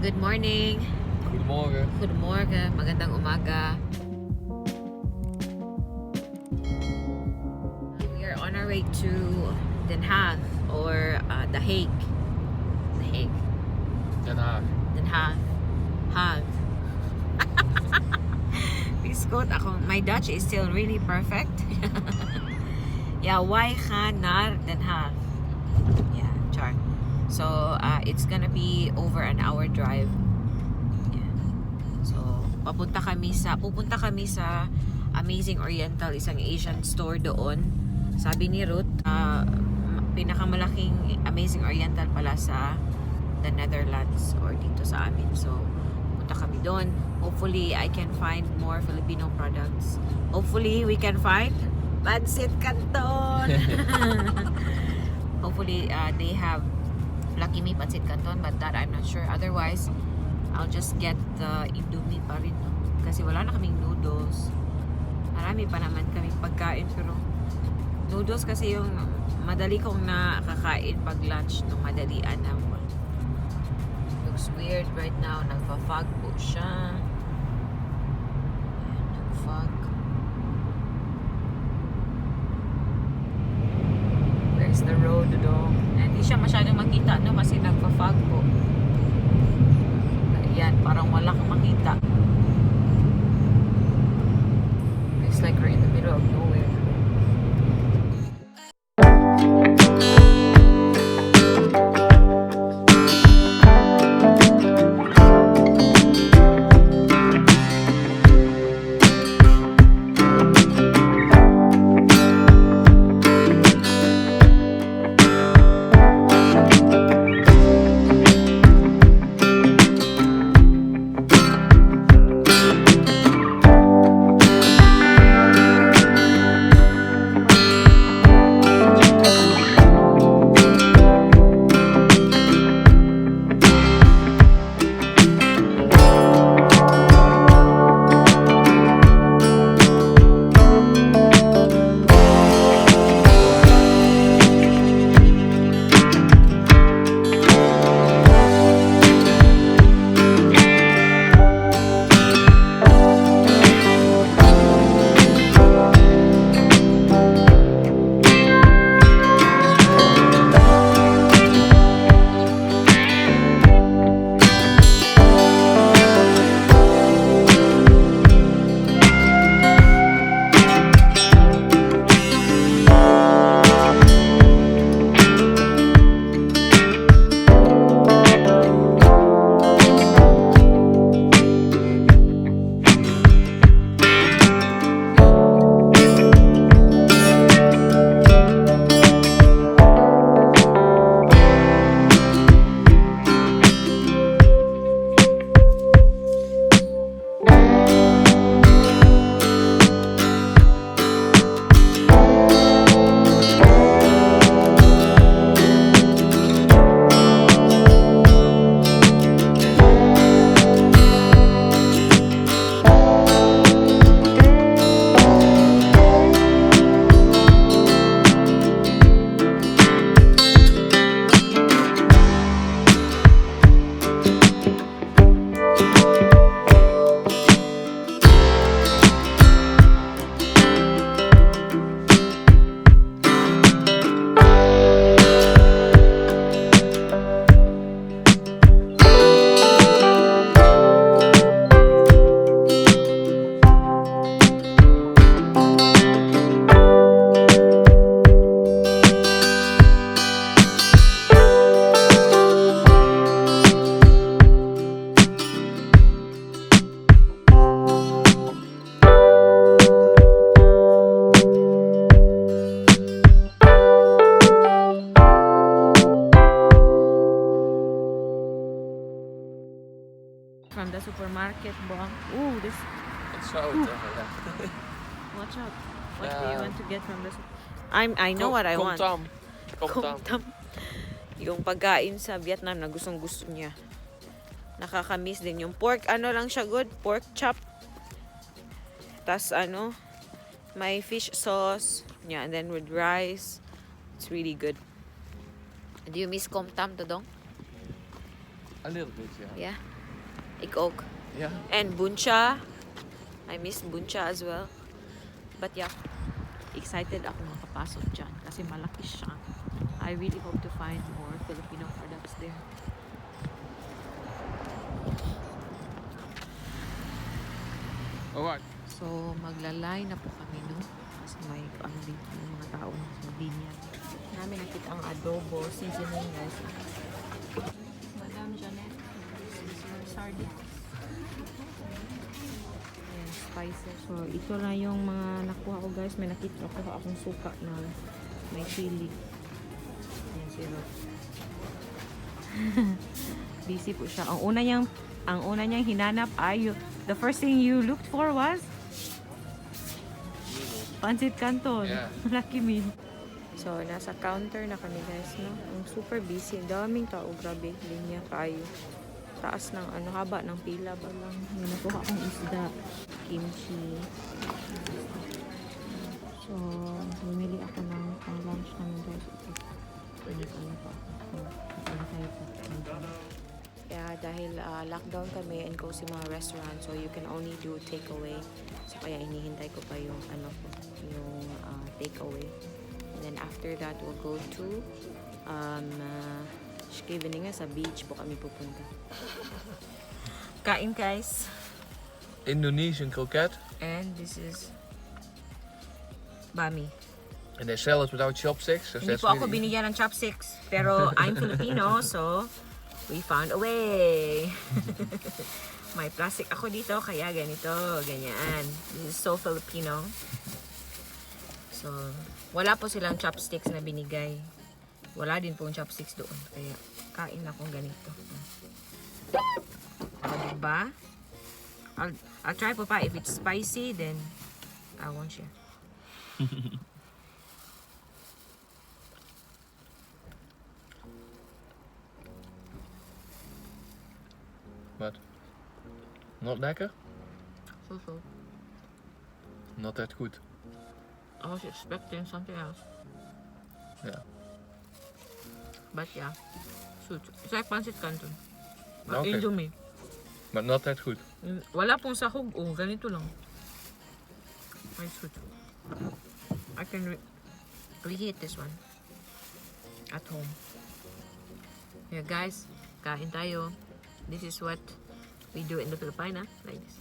Good morning. Goedemorgen. Goedemorgen. Magandang umaga. We are on our way to Den Haag or The Hague. The Hague. Den Haag. Den Haag. Haag. Please quote ako. My Dutch is still really perfect. Yeah, wij gaan naar Den Haag. Yeah, char. So, it's gonna be over an hour drive. Yeah. So, pupunta kami sa Amazing Oriental, isang Asian store doon. Sabi ni Ruth, pinakamalaking Amazing Oriental pala sa the Netherlands or dito sa amin. So, pupunta kami doon. Hopefully, I can find more Filipino products. Hopefully, we can find Pancit Canton. Hopefully, they have Lucky Me Pancit Canton, but that I'm not sure. Otherwise, I'll just get the Indomie pa rin. No? Kasi wala na kaming noodles. Marami pa naman kaming pagkain, pero noodles kasi yung madali kong nakakain pag lunch nung madalian na. Looks weird right now. Nagpa-fog po siya. Ayan, nag-fog. Where's the road though? Hindi siya masyadong makita, no? Kasi nagpa-fog po. Ayan, parang wala kang makita. It's like we're in the middle of nowhere. From the supermarket, Bong. Ooh, this. Watch out. Watch out. What do you Yeah. want to get from the I know what I want. Kom tam. Yung pagkain sa Vietnam na gustong gusto niya. Nakakamiss din yung pork. Ano lang siya good? Pork chop. Tas may fish sauce. Yeah, and then with rice. It's really good. Do you miss Kom Tam, Todong? A little bit, yeah. Yeah. Ik ook. Yeah. And buncha. I miss buncha as well. But yeah, excited ako makapasok dyan kasi malaki siya. I really hope to find more Filipino products there. Alright. So, maglalay na po kami, no? Kasi may ano dito, yung mga tao sa binyan. Namin nakita ang adobo, seasoning, guys. Madam Janet, this is your sardines. Ayan, spices. So, ito na yung mga nakuha ko, guys. May nakita ko akong suka na may chili. Ayan, syrup. Busy po siya. Ang una niyang hinanap ay the first thing you looked for was Pancit Canton. Yeah. Lucky me. So, nasa counter na kami, guys, no? Ang super busy. Ang daming tao. Grabe. Linya kayo. Taas ng ano, haba ng pila ba lang. May nakuha akong isda. Kimchi. So, bumili ako ng pang-lunch namin, guys. Pwede pa pa. Ano tayo pa. Kaya dahil lockdown kami and close yung mga restaurant, so you can only do takeaway. So kaya inihintay ko pa yung ano ko, yung takeaway. And then after that, we'll go to Scheveningen, sa beach po kami pupunta. Kain, guys. Indonesian croquette. And this is bami. And they sell it without chopsticks. So Hindi that's po ako really... binigyan ng chopsticks, pero I'm Filipino, so we found a way. May plastic ako dito, kaya ganito, ganyan. This is so Filipino. So, wala po silang chopsticks na binigay. Wala din pong chopsticks doon. Kaya, kain akong ganito. O, diba? I'll try po pa. If it's spicy, then I won't share. But not lekker. So. Not that good. I was expecting something else. Yeah. But yeah, shoot. It's like Pancit Canton. Okay. Indomie. But not that good. Wala pong sahog. Oh, ganito lang. Ay, shoot. I can reheat this one at home. Yeah, guys. Kain tayo. This is what we do in the Philippines, like this.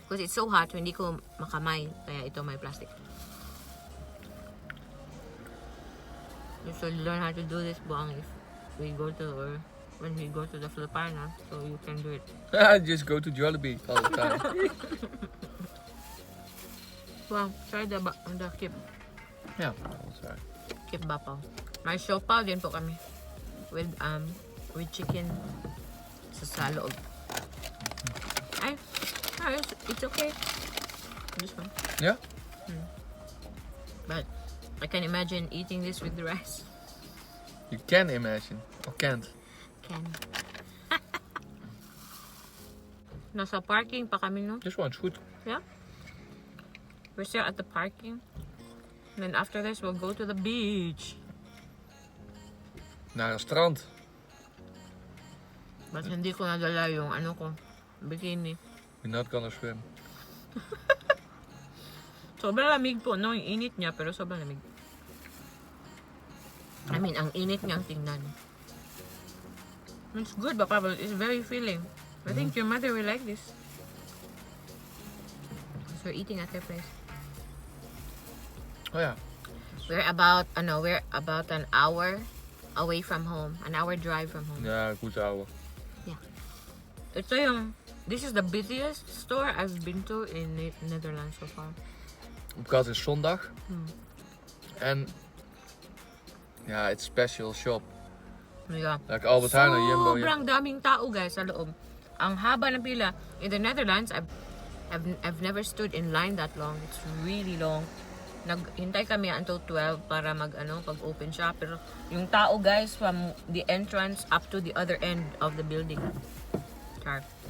Because it's so hot, hindi ko makamay. Kaya ito may plastic. You should learn how to do this, buang, if we go to, or when we go to the Philippines, so you can do it. Just go to Jollibee all the time. Wow, try the kip. Yeah, I'll try. Kip bapaw. May siopaw din po kami. With chicken sa loob. It's okay. This one. Yeah? But I can imagine eating this with the rice. You can imagine. Or can't. Can. Nasa parking pa kami, no? This one's good. Yeah. We're still at the parking. And then after this, we'll go to the beach. Naar het strand. But hindi ko nadala yung ano ko, bikini. You're not gonna swim. Sobrang lamig po, no? Yung init niya, pero sobrang lamig. I mean, ang init niyang tingnan. It's good, Papa, but it's very filling. I think your mother will like this. So we're eating at their place. Oh ja. We're about an hour away from home. An hour drive from home. Ja, goed ouwe. This is the busiest store I've been to in Netherlands so far. Because it's zondag. And ja, it's special shop. Yeah. Like Albert Heijn or Jumbo. Sobrang daming tao, guys, sa loob. Ang haba ng pila. In the Netherlands, I've never stood in line that long. It's really long. Naghintay kami until 12 para pag-open siya. Pero yung tao, guys, from the entrance up to the other end of the building.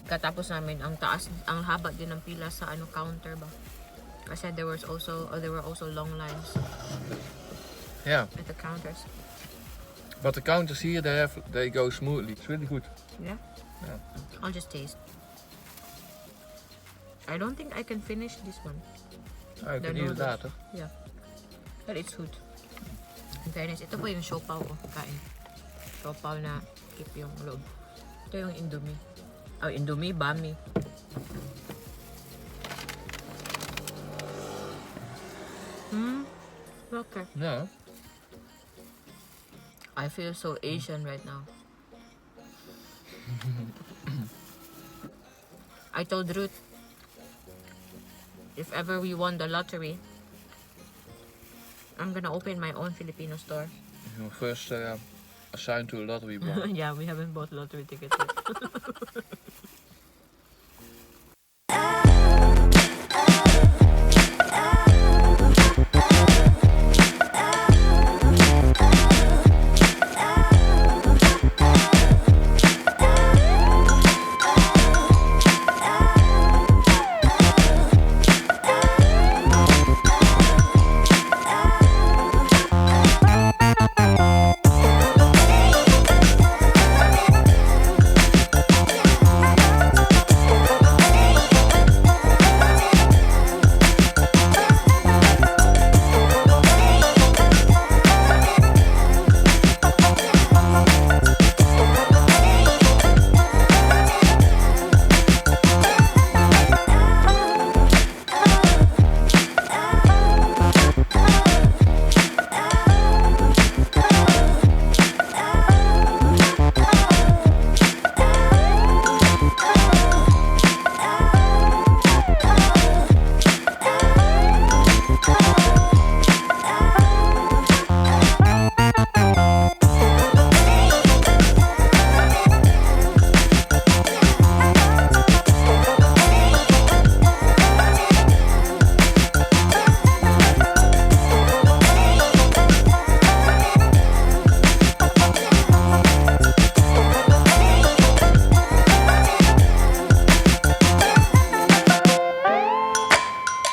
Katapos namin, ang haba din ng pila sa counter ba. Kasi there were also long lines Yeah. at the counters. But the counters here, they go smoothly. It's really good. Yeah? Yeah. I'll just taste. I don't think I can finish this one. I The can eat it noodles. later. Yeah. But it's good. In fairness, ito po yung siopaw ko. Kain. Siopaw na keep yung loob. Ito yung Indomie. Oh, Indomie, Bami. Okay. Yeah. I feel so Asian right now. I told Ruth, if ever we won the lottery, I'm gonna open my own Filipino store. You first assigned to a lottery bar. Yeah, we haven't bought lottery tickets yet.